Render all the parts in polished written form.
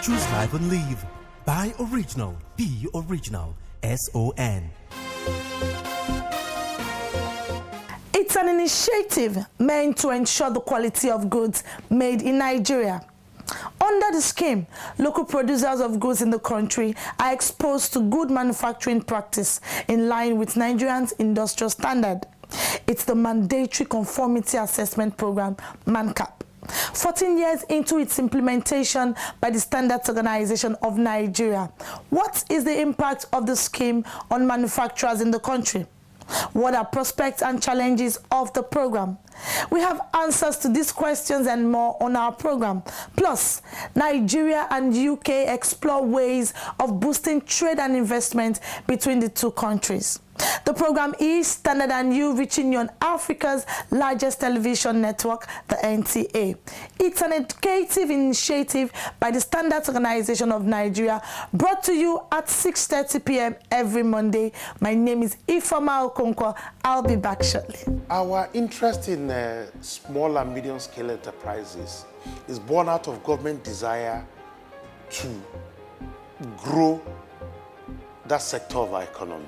Choose live and leave. Buy original. Be original. SON. It's an initiative meant to ensure the quality of goods made in Nigeria. Under the scheme, local producers of goods in the country are exposed to good manufacturing practice in line with Nigerians' industrial standard. It's the Mandatory Conformity Assessment Program, Mancap. 14 years into its implementation by the Standards Organization of Nigeria, what is the impact of the scheme on manufacturers in the country? What are prospects and challenges of the program? We have answers to these questions and more on our program. Plus, Nigeria and UK explore ways of boosting trade and investment between the two countries. The program is Standardandyou, reaching you on Africa's largest television network, the NTA. It's an educative initiative by the Standards Organization of Nigeria, brought to you at 6:30 p.m. every Monday. My name is Ifeoma Okonkwo. I'll be back shortly. Our interest in small and medium-scale enterprises is born out of government desire to grow that sector of our economy.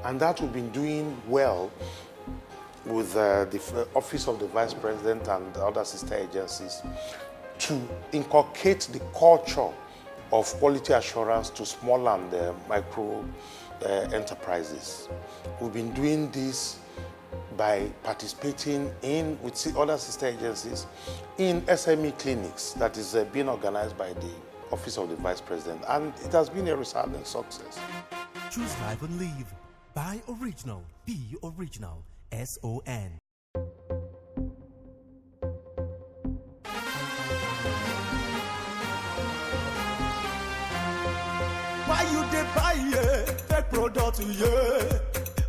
And that we've been doing well with the Office of the Vice President and other sister agencies to inculcate the culture of quality assurance to small and micro enterprises. We've been doing this by participating with other sister agencies in SME clinics that is being organized by the Office of the Vice President, and it has been a resounding success. Choose live and leave. Buy original. Be original. SON. Why you dey buy fake product?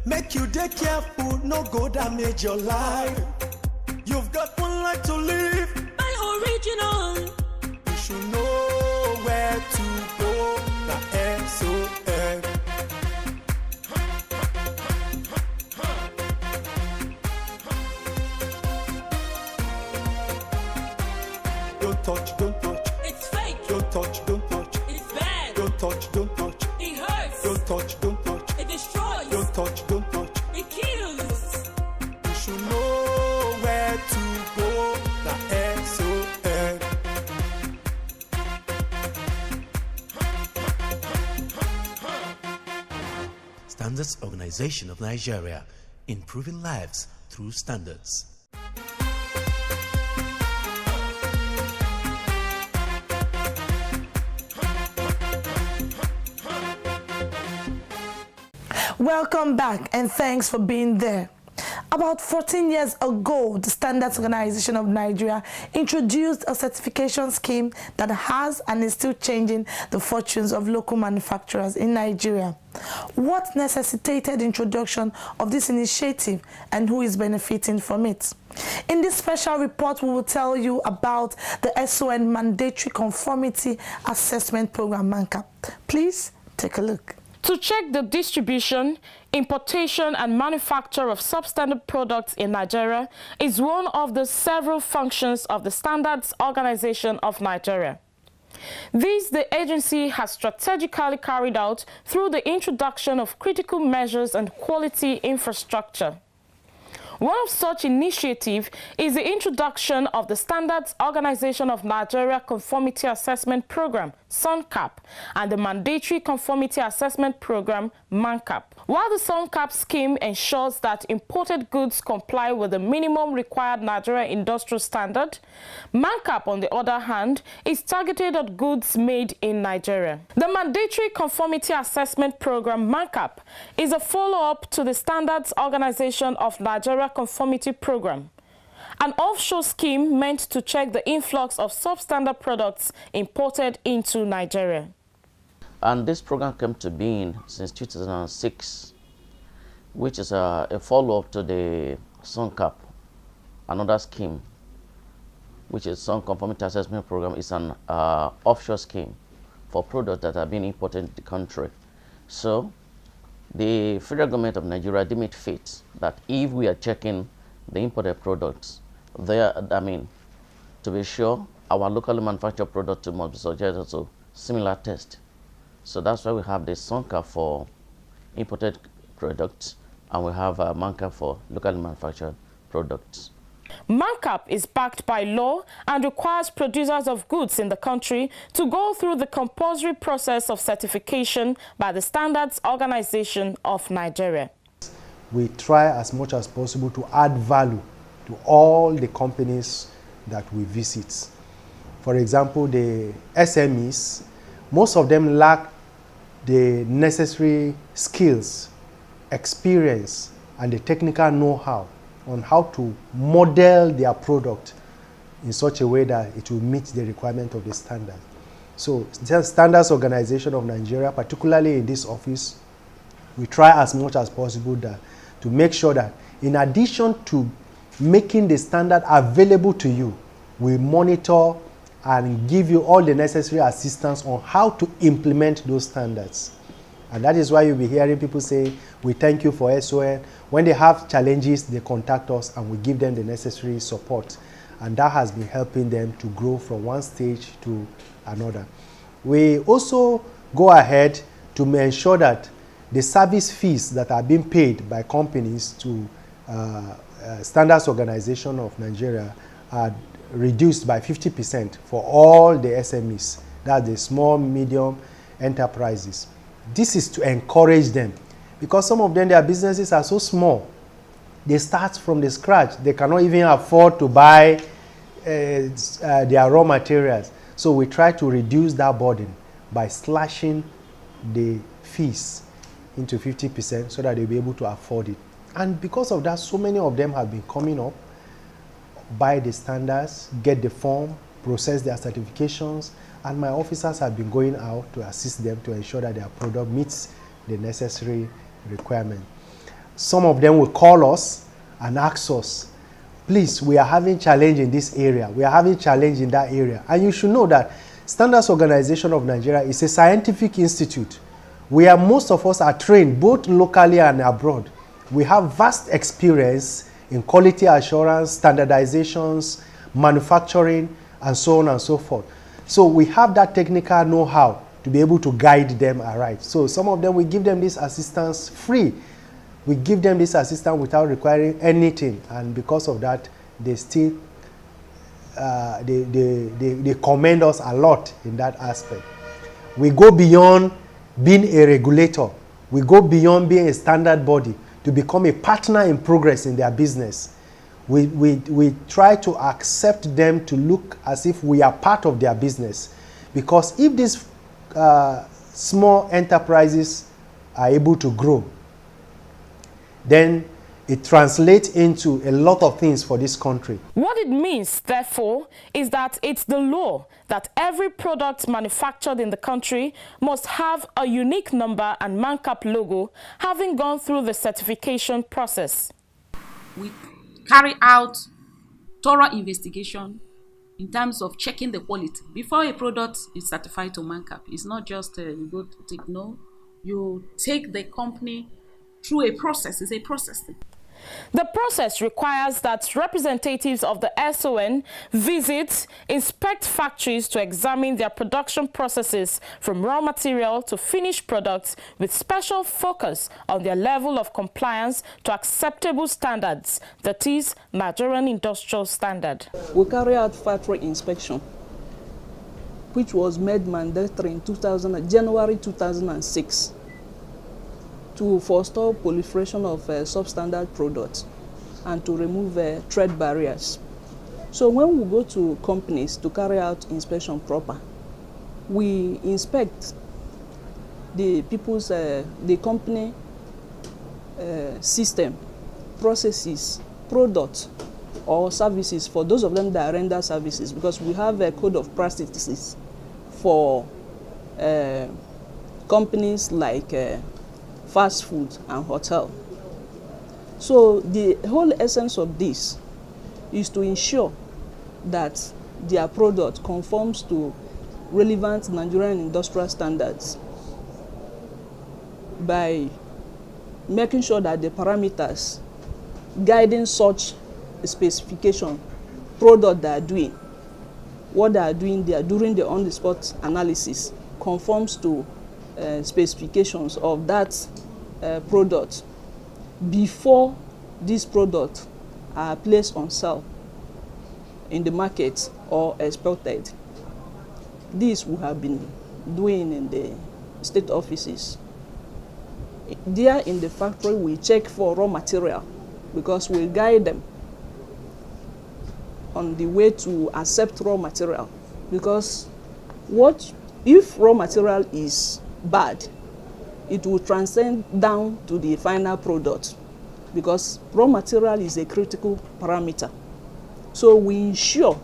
Make you dey careful, no go damage your life. You've got one life to live. Buy original. You should know where to go. The SON. Don't touch, don't touch. It's fake. Don't touch, don't touch. It's bad. Don't touch, don't touch. It hurts. Don't touch, don't touch. It destroys. Don't touch, don't touch. It kills. You should know where to go. The SON. Standards Organization of Nigeria. Improving lives through standards. Welcome back and thanks for being there. About 14 years ago, the Standards Organization of Nigeria introduced a certification scheme that has and is still changing the fortunes of local manufacturers in Nigeria. What necessitated the introduction of this initiative and who is benefiting from it? In this special report, we will tell you about the SON Mandatory Conformity Assessment Program, Mancap. Please take a look. To check the distribution, importation and manufacture of substandard products in Nigeria is one of the several functions of the Standards Organization of Nigeria. This the agency has strategically carried out through the introduction of critical measures and quality infrastructure. One of such initiatives is the introduction of the Standards Organization of Nigeria Conformity Assessment Program, SONCAP, and the Mandatory Conformity Assessment Program, Mancap. While the SONCAP scheme ensures that imported goods comply with the minimum required Nigeria industrial standard, Mancap, on the other hand, is targeted at goods made in Nigeria. The Mandatory Conformity Assessment Program, Mancap, is a follow-up to the Standards Organization of Nigeria Conformity Program, an offshore scheme meant to check the influx of substandard products imported into Nigeria. And this program came to being since 2006, which is a follow-up to the SONCAP, another scheme, which is Son Conformity Assessment Program. Is an offshore scheme for products that are being imported into the country. So the federal government of Nigeria deemed it fit that if we are checking the imported products, to be sure our locally manufactured products must be subjected to similar test. So that's why we have the Mancap for imported products, and we have Mancap for locally manufactured products. Mancap is backed by law and requires producers of goods in the country to go through the compulsory process of certification by the Standards Organization of Nigeria. We try as much as possible to add value to all the companies that we visit. For example, the SMEs, most of them lack the necessary skills, experience, and the technical know-how on how to model their product in such a way that it will meet the requirement of the standard. So the Standards Organization of Nigeria, particularly in this office, we try as much as possible to make sure that in addition to making the standard available to you, we monitor and give you all the necessary assistance on how to implement those standards. And that is why you'll be hearing people say, we thank you for SON. When they have challenges, they contact us and we give them the necessary support. And that has been helping them to grow from one stage to another. We also go ahead to ensure that the service fees that are being paid by companies to Standards Organization of Nigeria are reduced by 50% for all the SMEs, that's the small, medium enterprises. This is to encourage them, because some of them, their businesses are so small. They start from the scratch. They cannot even afford to buy their raw materials. So we try to reduce that burden by slashing the fees into 50% so that they'll be able to afford it. And because of that, so many of them have been coming up, buy the standards, get the form, process their certifications, and my officers have been going out to assist them to ensure that their product meets the necessary requirement. Some of them will call us and ask us, please, we are having challenge in this area, we are having challenge in that area. And you should know that Standards Organization of Nigeria is a scientific institute where most of us are trained both locally and abroad. We have vast experience in quality assurance, standardizations, manufacturing, and so on and so forth. So we have that technical know-how to be able to guide them aright. So some of them, we give them this assistance free. We give them this assistance without requiring anything. And because of that, they still, they commend us a lot in that aspect. We go beyond being a regulator. We go beyond being a standard body to become a partner in progress in their business. We try to accept them to look as if we are part of their business. Because if these small enterprises are able to grow, then it translates into a lot of things for this country. What it means, therefore, is that it's the law that every product manufactured in the country must have a unique number and Mancap logo, having gone through the certification process. We carry out thorough investigation in terms of checking the quality. Before a product is certified to Mancap, it's not just you go to take, no, you take the company through a process. It's a process. The process requires that representatives of the SON visit, inspect factories to examine their production processes from raw material to finished products, with special focus on their level of compliance to acceptable standards, that is, Nigerian Industrial Standard. We carry out factory inspection, which was made mandatory in January 2006. To forestall proliferation of substandard products and to remove trade barriers. So when we go to companies to carry out inspection proper, we inspect the people's, the company system, processes, products, or services for those of them that render services, because we have a code of practices for companies like fast food and hotel. So the whole essence of this is to ensure that their product conforms to relevant Nigerian industrial standards by making sure that the parameters guiding such specification product they are doing, what they are doing there during the on-the-spot analysis conforms to specifications of that product before these products are placed on sale in the market or exported. This we have been doing in the state offices. There in the factory, we check for raw material because we guide them on the way to accept raw material. Because what if raw material is bad, it will transcend down to the final product, because raw material is a critical parameter. So we ensure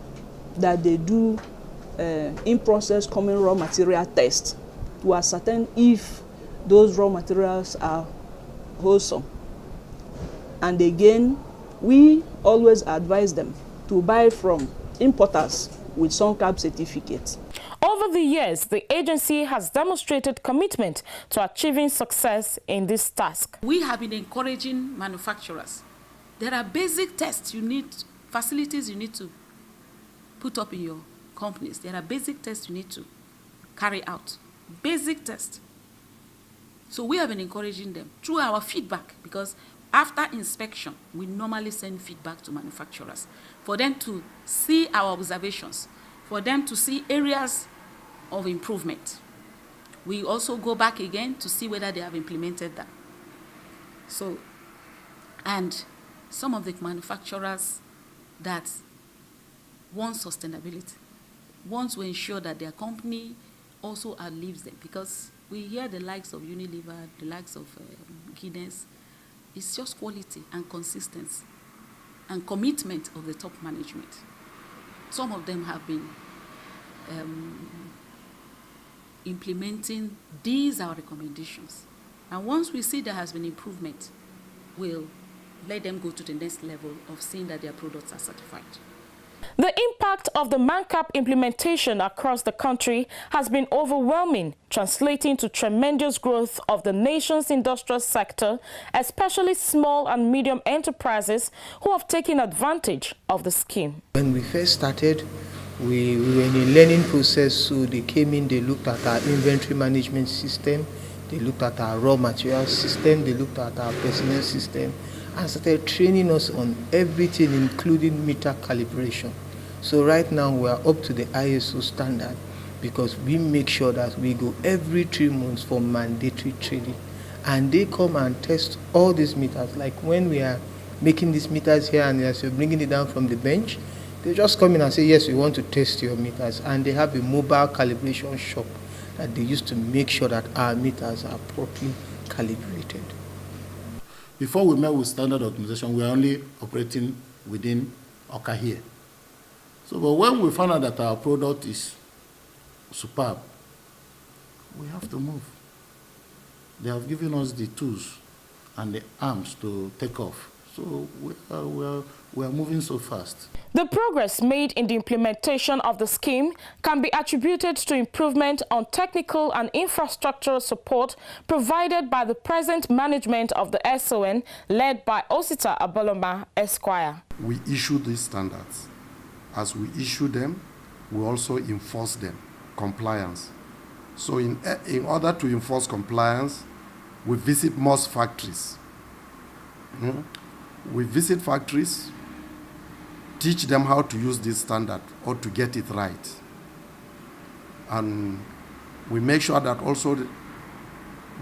that they do in-process common raw material test to ascertain if those raw materials are wholesome. And again, we always advise them to buy from importers with Mancap certificates. Over the years, the agency has demonstrated commitment to achieving success in this task. We have been encouraging manufacturers. There are basic tests you need, facilities you need to put up in your companies. There are basic tests you need to carry out. Basic tests. So we have been encouraging them through our feedback, because after inspection, we normally send feedback to manufacturers for them to see our observations, for them to see areas of improvement. We also go back again to see whether they have implemented that. So, and some of the manufacturers that want sustainability, want to ensure that their company also outlives them, because we hear the likes of Unilever, the likes of Guinness. It's just quality and consistency and commitment of the top management. Some of them have been implementing these our recommendations. And once we see there has been improvement, we'll let them go to the next level of seeing that their products are certified. The impact of the Mancap implementation across the country has been overwhelming, translating to tremendous growth of the nation's industrial sector, especially small and medium enterprises who have taken advantage of the scheme. When we first started, we were in a learning process, so they came in, they looked at our inventory management system, they looked at our raw material system, they looked at our personnel system, and started training us on everything, including meter calibration. So right now we are up to the ISO standard, because we make sure that we go every 3 months for mandatory training. And they come and test all these meters. Like when we are making these meters here and as you're bringing it down from the bench, they just come in and say, yes, we want to test your meters. And they have a mobile calibration shop that they use to make sure that our meters are properly calibrated. Before we met with Standard Organization, we were only operating within Oka here. So, but when we found out that our product is superb, we have to move. They have given us the tools and the arms to take off. So we are moving so fast. The progress made in the implementation of the scheme can be attributed to improvement on technical and infrastructural support provided by the present management of the SON, led by Osita Aboloma Esquire. We issue these standards. As we issue them, we also enforce them, compliance. So in order to enforce compliance, we visit most factories. We visit factories, teach them how to use this standard or to get it right. And we make sure that also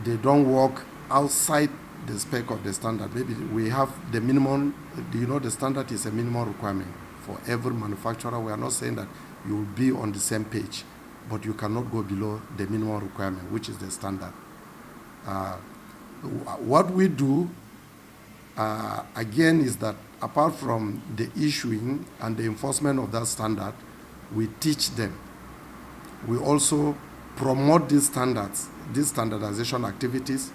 they don't work outside the spec of the standard. Maybe we have the minimum, the standard is a minimum requirement for every manufacturer. We are not saying that you will be on the same page, but you cannot go below the minimum requirement, which is the standard. What we do, again, is that apart from the issuing and the enforcement of that standard, we teach them. We also promote these standards, these standardization activities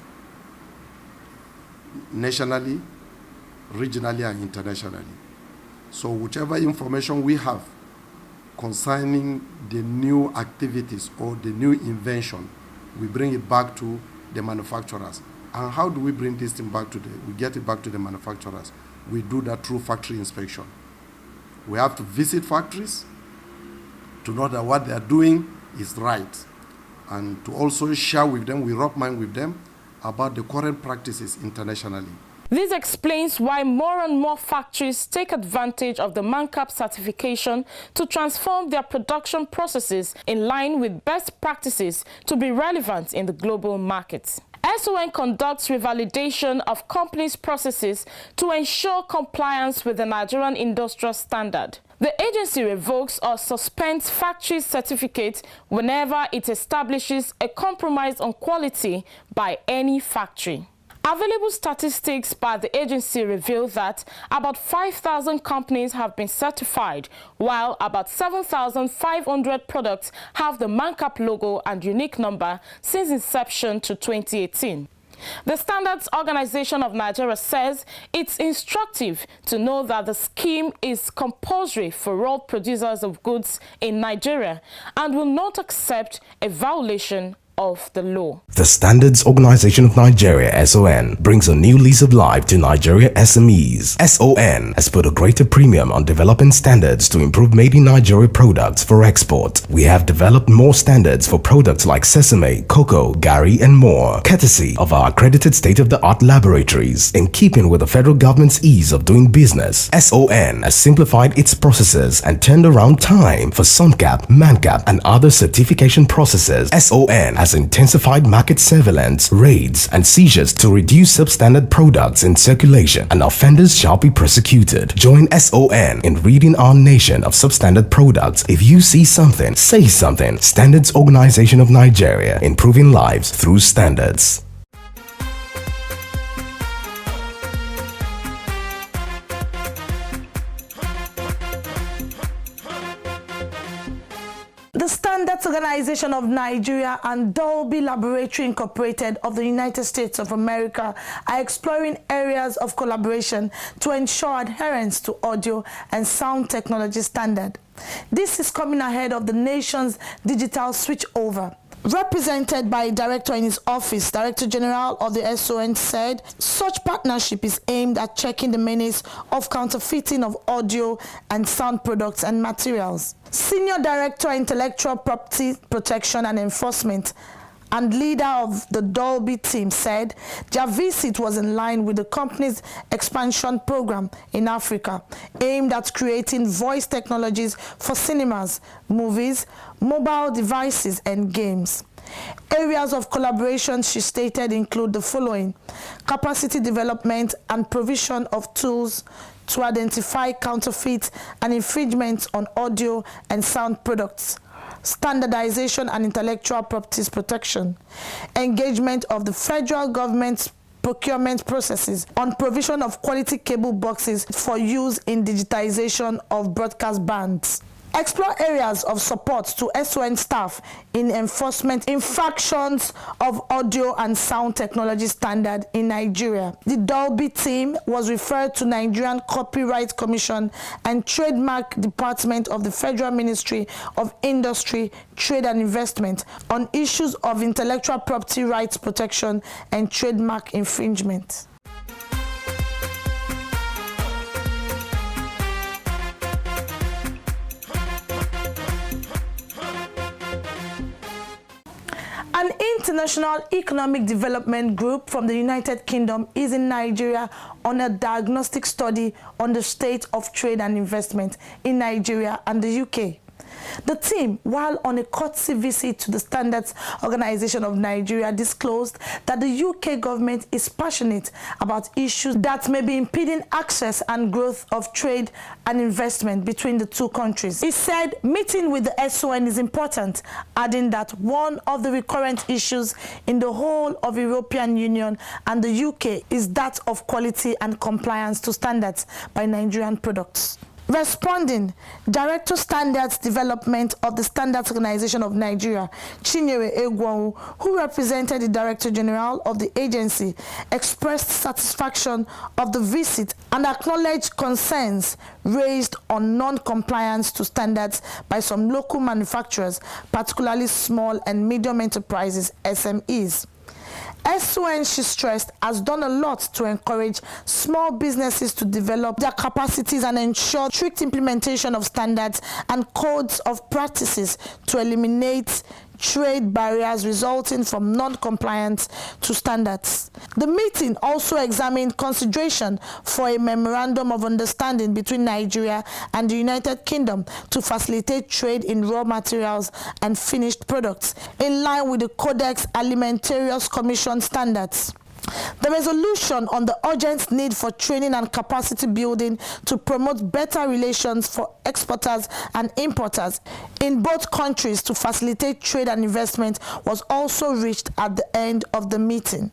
nationally, regionally, and internationally. So whichever information we have concerning the new activities or the new invention, we bring it back to the manufacturers. And how do we bring this thing back to we get it back to the manufacturers? We do that through factory inspection. We have to visit factories to know that what they are doing is right. and to also share with them, we rub mind with them about the current practices internationally. This explains why more and more factories take advantage of the Mancap certification to transform their production processes in line with best practices to be relevant in the global market. SON conducts revalidation of companies' processes to ensure compliance with the Nigerian industrial standard. The agency revokes or suspends factory certificates whenever it establishes a compromise on quality by any factory. Available statistics by the agency reveal that about 5,000 companies have been certified, while about 7,500 products have the Mancap logo and unique number since inception to 2018. The Standards Organization of Nigeria says it's instructive to know that the scheme is compulsory for all producers of goods in Nigeria and will not accept a violation of the law. The Standards Organization of Nigeria, SON, brings a new lease of life to Nigeria SMEs. SON has put a greater premium on developing standards to improve made in Nigeria products for export. We have developed more standards for products like sesame, cocoa, gari, and more, courtesy of our accredited state-of-the-art laboratories. In keeping with the federal government's ease of doing business, SON has simplified its processes and turned around time for Mancap, Mancap, and other certification processes. SON has intensified market surveillance, raids, and seizures to reduce substandard products in circulation, and offenders shall be prosecuted. Join SON in ridding our nation of substandard products. If you see something, say something. Standards Organization of Nigeria, improving lives through standards. The Standards Organization of Nigeria and Dolby Laboratory Incorporated of the United States of America are exploring areas of collaboration to ensure adherence to audio and sound technology standard. This is coming ahead of the nation's digital switchover. Represented by a director in his office, Director General of the SON said such partnership is aimed at checking the menace of counterfeiting of audio and sound products and materials. Senior Director, Intellectual Property Protection and Enforcement and leader of the Dolby team said their visit was in line with the company's expansion program in Africa, aimed at creating voice technologies for cinemas, movies, mobile devices, and games. Areas of collaboration, she stated, include the following: capacity development and provision of tools to identify counterfeit and infringement on audio and sound products, standardization and intellectual properties protection, engagement of the federal government's procurement processes on provision of quality cable boxes for use in digitization of broadcast bands. Explore areas of support to SON staff in enforcement infractions of audio and sound technology standard in Nigeria. The Dolby team was referred to Nigerian Copyright Commission and Trademark Department of the Federal Ministry of Industry, Trade and Investment on issues of intellectual property rights protection and trademark infringement. An international economic development group from the United Kingdom is in Nigeria on a diagnostic study on the state of trade and investment in Nigeria and the UK. The team, while on a courtesy visit to the Standards Organization of Nigeria, disclosed that the UK government is passionate about issues that may be impeding access and growth of trade and investment between the two countries. He said meeting with the SON is important, adding that one of the recurrent issues in the whole of European Union and the UK is that of quality and compliance to standards by Nigerian products. Responding, Director Standards Development of the Standards Organization of Nigeria, Chinyere Egwonwu, who represented the Director General of the agency, expressed satisfaction of the visit and acknowledged concerns raised on non-compliance to standards by some local manufacturers, particularly small and medium enterprises, SMEs. SON, she stressed, has done a lot to encourage small businesses to develop their capacities and ensure strict implementation of standards and codes of practices to eliminate trade barriers resulting from non-compliance to standards. The meeting also examined consideration for a memorandum of understanding between Nigeria and the United Kingdom to facilitate trade in raw materials and finished products in line with the Codex Alimentarius Commission standards. The resolution on the urgent need for training and capacity building to promote better relations for exporters and importers in both countries to facilitate trade and investment was also reached at the end of the meeting.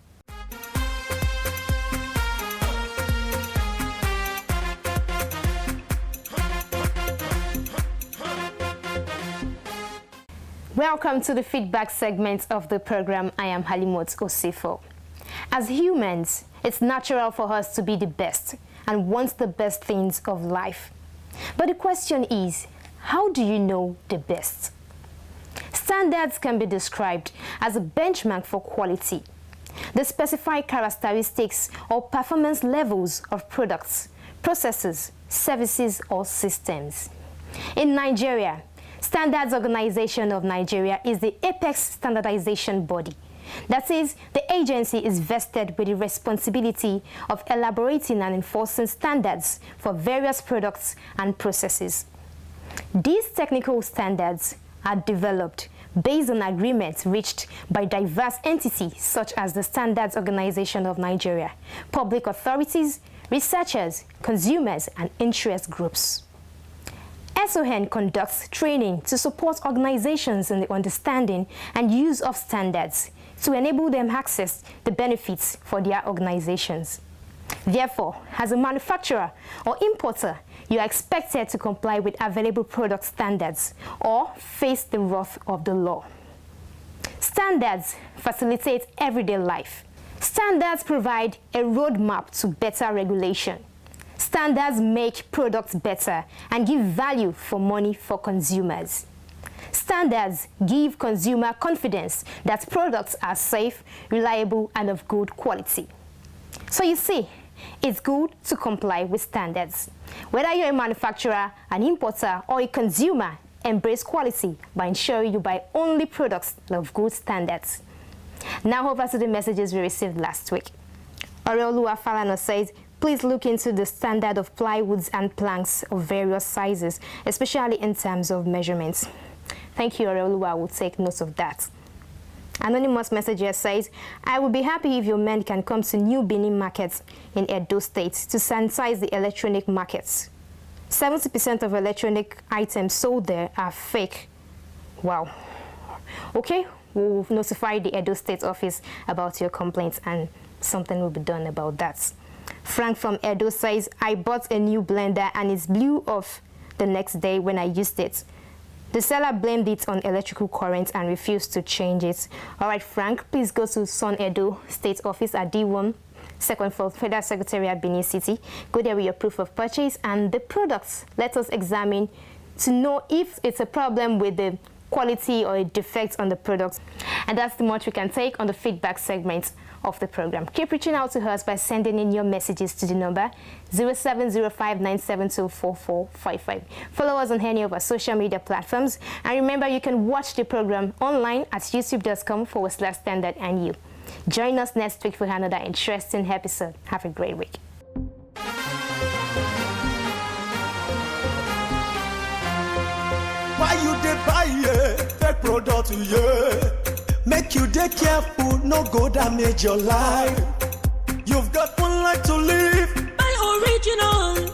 Welcome to the feedback segment of the program. I am Halimot Osifo. As humans, it's natural for us to be the best and want the best things of life. But the question is, how do you know the best? Standards can be described as a benchmark for quality. They specify characteristics or performance levels of products, processes, services, or systems. In Nigeria, Standards Organization of Nigeria is the apex standardization body. That is, the agency is vested with the responsibility of elaborating and enforcing standards for various products and processes. These technical standards are developed based on agreements reached by diverse entities such as the Standards Organization of Nigeria, public authorities, researchers, consumers, and interest groups. SON conducts training to support organizations in the understanding and use of standards to enable them access the benefits for their organizations. Therefore, as a manufacturer or importer, you are expected to comply with available product standards or face the wrath of the law. Standards facilitate everyday life. Standards provide a roadmap to better regulation. Standards make products better and give value for money for consumers. Standards give consumer confidence that products are safe, reliable, and of good quality. So you see, it's good to comply with standards. Whether you're a manufacturer, an importer, or a consumer, embrace quality by ensuring you buy only products of good standards. Now over to the messages we received last week. Oreoluwa Falano says, please look into the standard of plywoods and planks of various sizes, especially in terms of measurements. Thank you, Oreoluwa. I will take note of that. Anonymous messenger says, I would be happy if your men can come to New Benin markets in Edo State to sanitize the electronic markets. 70% of electronic items sold there are fake. Wow. Okay, we'll notify the Edo State office about your complaints and something will be done about that. Frank from Edo says, I bought a new blender and it blew off the next day when I used it. The seller blamed it on electrical current and refused to change it. All right, Frank, please go to Son Edo State Office at D1, second floor, Federal Secretariat, Benin City. Go there with your proof of purchase and the products. Let us examine to know if it's a problem with the quality or a defect on the product. And that's the much we can take on the feedback segment of the program. Keep reaching out to us by sending in your messages to the number 0705-972-4455. Follow us on any of our social media platforms. And remember, you can watch the program online at youtube.com/standardandyou. Join us next week for another interesting episode. Have a great week. Why you dey buy fake product, Make you dey careful, no go damage your life. You've got one life to live. Buy original.